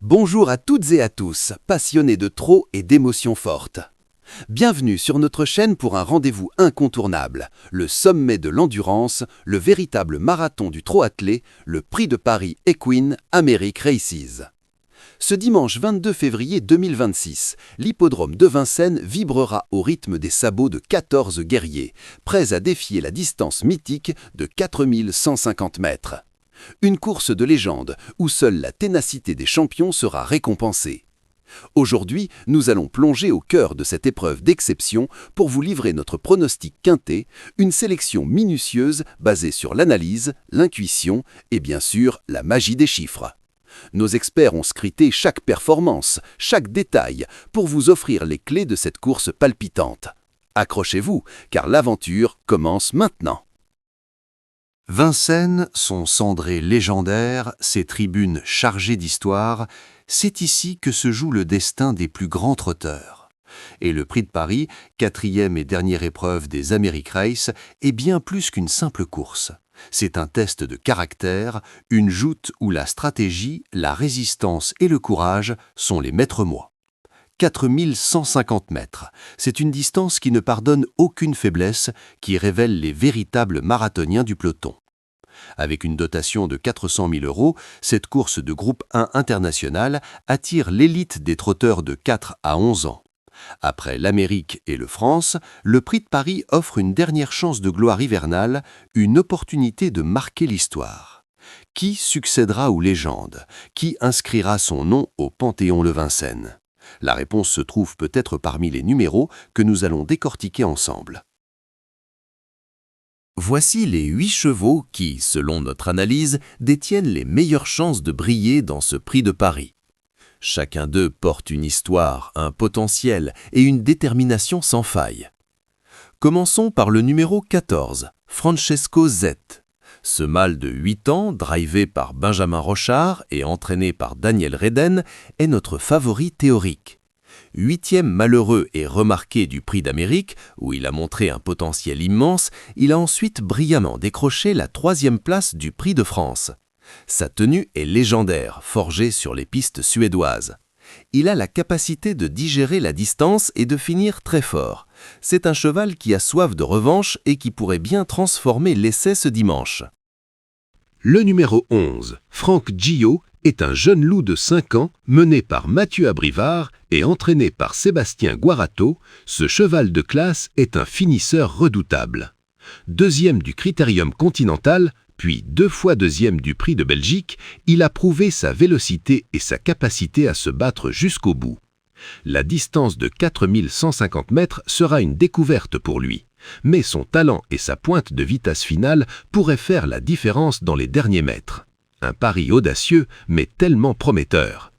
Bonjour à toutes et à tous, passionnés de trot et d'émotions fortes. Bienvenue sur notre chaîne pour un rendez-vous incontournable, le sommet de l'endurance, le véritable marathon du trot attelé, le Prix de Paris Equine America Races. Ce dimanche 22 février 2026, l'hippodrome de Vincennes vibrera au rythme des sabots de 14 guerriers, prêts à défier la distance mythique de 4150 mètres. Une course de légende où seule la ténacité des champions sera récompensée. Aujourd'hui, nous allons plonger au cœur de cette épreuve d'exception pour vous livrer notre pronostic quintet, une sélection minutieuse basée sur l'analyse, l'intuition et bien sûr la magie des chiffres. Nos experts ont scruté chaque performance, chaque détail pour vous offrir les clés de cette course palpitante. Accrochez-vous, car l'aventure commence maintenant. Vincennes, son cendré légendaire, ses tribunes chargées d'histoire, c'est ici que se joue le destin des plus grands trotteurs. Et le Prix de Paris, quatrième et dernière épreuve des America Races, est bien plus qu'une simple course. C'est un test de caractère, une joute où la stratégie, la résistance et le courage sont les maîtres mots. 4150 mètres, c'est une distance qui ne pardonne aucune faiblesse, qui révèle les véritables marathoniens du peloton. Avec une dotation de 400 000 €, cette course de groupe 1 international attire l'élite des trotteurs de 4 à 11 ans. Après l'Amérique et le France, le Prix de Paris offre une dernière chance de gloire hivernale, une opportunité de marquer l'histoire. Qui succédera aux légendes? Qui inscrira son nom au Panthéon Le Vincennes? La réponse se trouve peut-être parmi les numéros que nous allons décortiquer ensemble. Voici les 8 chevaux qui, selon notre analyse, détiennent les meilleures chances de briller dans ce Prix de Paris. Chacun d'eux porte une histoire, un potentiel et une détermination sans faille. Commençons par le numéro 14, Francesco Zet. Ce mâle de 8 ans, drivé par Benjamin Rochard et entraîné par Daniel Redden, est notre favori théorique. 8e malheureux et remarqué du Prix d'Amérique, où il a montré un potentiel immense, il a ensuite brillamment décroché la 3e place du Prix de France. Sa tenue est légendaire, forgée sur les pistes suédoises. Il a la capacité de digérer la distance et de finir très fort. C'est un cheval qui a soif de revanche et qui pourrait bien transformer l'essai ce dimanche. Le numéro 11, Franck Gillot, est un jeune loup de 5 ans mené par Mathieu Abrivard et entraîné par Sébastien Guarato. Ce cheval de classe est un finisseur redoutable. Deuxième du Critérium Continental, puis 2 fois deuxième du Prix de Belgique, il a prouvé sa vélocité et sa capacité à se battre jusqu'au bout. La distance de 4150 mètres sera une découverte pour lui, mais son talent et sa pointe de vitesse finale pourraient faire la différence dans les derniers mètres. Un pari audacieux, mais tellement prometteur.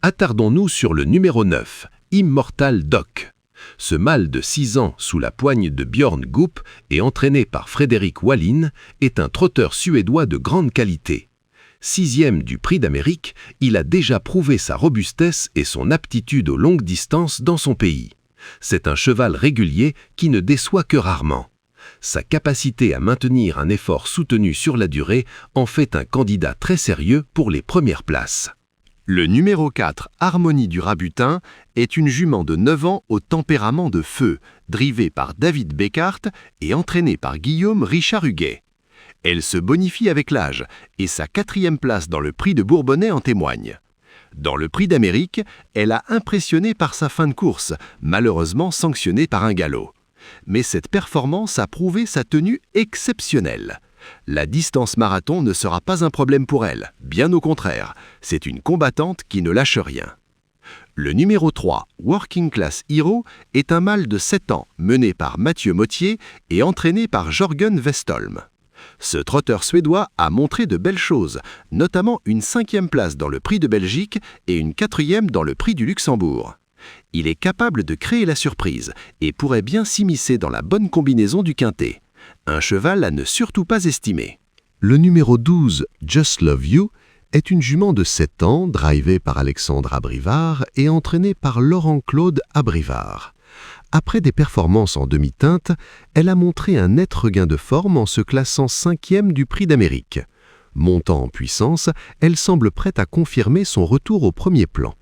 Attardons-nous sur le numéro 9, Immortal Doc. Ce mâle de 6 ans sous la poigne de Björn Goop et entraîné par Frédéric Wallin est un trotteur suédois de grande qualité. 6e du Prix d'Amérique, il a déjà prouvé sa robustesse et son aptitude aux longues distances dans son pays. C'est un cheval régulier qui ne déçoit que rarement. Sa capacité à maintenir un effort soutenu sur la durée en fait un candidat très sérieux pour les premières places. Le numéro 4, Harmonie du Rabutin, est une jument de 9 ans au tempérament de feu, drivée par David Beckhardt et entraînée par Guillaume Richard Huguet. Elle se bonifie avec l'âge et sa 4e place dans le Prix de Bourbonnais en témoigne. Dans le Prix d'Amérique, elle a impressionné par sa fin de course, malheureusement sanctionnée par un galop. Mais cette performance a prouvé sa tenue exceptionnelle. La distance marathon ne sera pas un problème pour elle, bien au contraire, c'est une combattante qui ne lâche rien. Le numéro 3, Working Class Hero, est un mâle de 7 ans, mené par Mathieu Mottier et entraîné par Jörgen Westholm. Ce trotteur suédois a montré de belles choses, notamment une 5e place dans le Prix de Belgique et une 4e dans le Prix du Luxembourg. Il est capable de créer la surprise et pourrait bien s'immiscer dans la bonne combinaison du quintet. Un cheval à ne surtout pas estimer. Le numéro 12, Just Love You, est une jument de 7 ans, drivée par Alexandre Abrivard et entraînée par Laurent-Claude Abrivard. Après des performances en demi-teinte, elle a montré un net regain de forme en se classant 5e du Prix d'Amérique. Montant en puissance, elle semble prête à confirmer son retour au premier plan.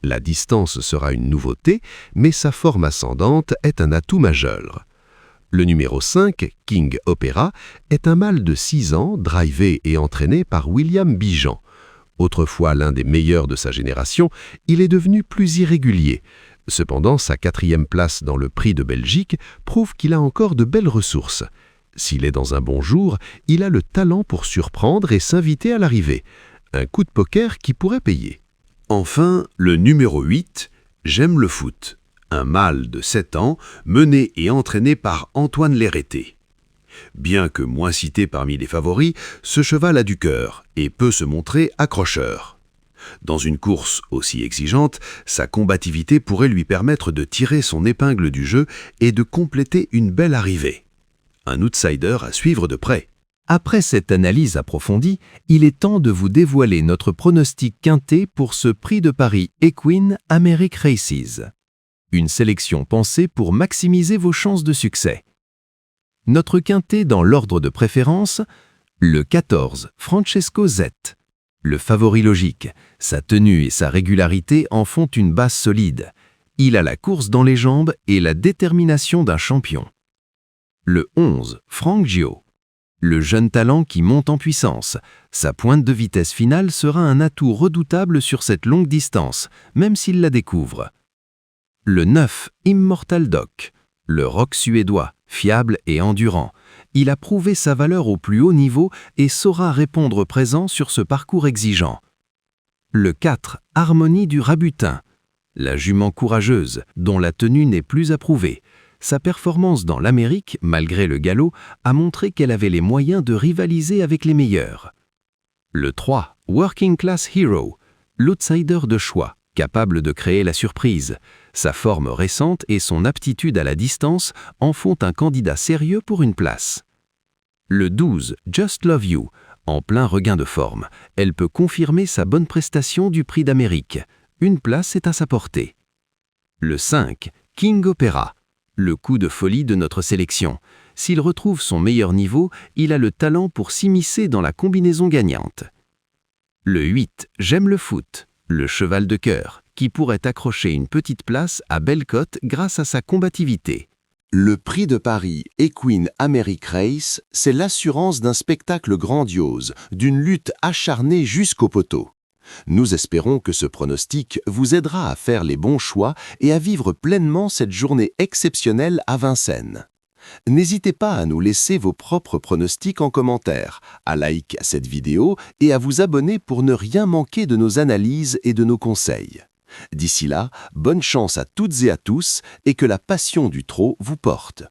La distance sera une nouveauté, mais sa forme ascendante est un atout majeur. Le numéro 5, King Opera, est un mâle de 6 ans, drivé et entraîné par William Bijan. Autrefois l'un des meilleurs de sa génération, il est devenu plus irrégulier. Cependant, sa 4e place dans le Prix de Belgique prouve qu'il a encore de belles ressources. S'il est dans un bon jour, il a le talent pour surprendre et s'inviter à l'arrivée. Un coup de poker qui pourrait payer. Enfin, le numéro 8, J'aime le foot. Un mâle de 7 ans, mené et entraîné par Antoine Lérêté. Bien que moins cité parmi les favoris, ce cheval a du cœur et peut se montrer accrocheur. Dans une course aussi exigeante, sa combativité pourrait lui permettre de tirer son épingle du jeu et de compléter une belle arrivée. Un outsider à suivre de près. Après cette analyse approfondie, il est temps de vous dévoiler notre pronostic quinté pour ce prix de Paris Equine America Races. Une sélection pensée pour maximiser vos chances de succès. Notre quinté dans l'ordre de préférence, le 14, Francesco Zet. Le favori logique, sa tenue et sa régularité en font une base solide. Il a la course dans les jambes et la détermination d'un champion. Le 11, Frank Gio. Le jeune talent qui monte en puissance. Sa pointe de vitesse finale sera un atout redoutable sur cette longue distance, même s'il la découvre. Le 9, Immortal Doc. Le rock suédois, fiable et endurant. Il a prouvé sa valeur au plus haut niveau et saura répondre présent sur ce parcours exigeant. Le 4, Harmonie du Rabutin. La jument courageuse, dont la tenue n'est plus approuvée. Sa performance dans l'Amérique, malgré le galop, a montré qu'elle avait les moyens de rivaliser avec les meilleurs. Le 3, Working Class Hero. L'outsider de choix, capable de créer la surprise. Sa forme récente et son aptitude à la distance en font un candidat sérieux pour une place. Le 12, Just Love You. En plein regain de forme, elle peut confirmer sa bonne prestation du Prix d'Amérique. Une place est à sa portée. Le 5, King Opera. Le coup de folie de notre sélection. S'il retrouve son meilleur niveau, il a le talent pour s'immiscer dans la combinaison gagnante. Le 8, J'aime le foot. Le cheval de cœur, qui pourrait accrocher une petite place à belle cote grâce à sa combativité. Le prix de Paris Equine America Race, c'est l'assurance d'un spectacle grandiose, d'une lutte acharnée jusqu'au poteau. Nous espérons que ce pronostic vous aidera à faire les bons choix et à vivre pleinement cette journée exceptionnelle à Vincennes. N'hésitez pas à nous laisser vos propres pronostics en commentaire, à liker cette vidéo et à vous abonner pour ne rien manquer de nos analyses et de nos conseils. D'ici là, bonne chance à toutes et à tous et que la passion du trot vous porte.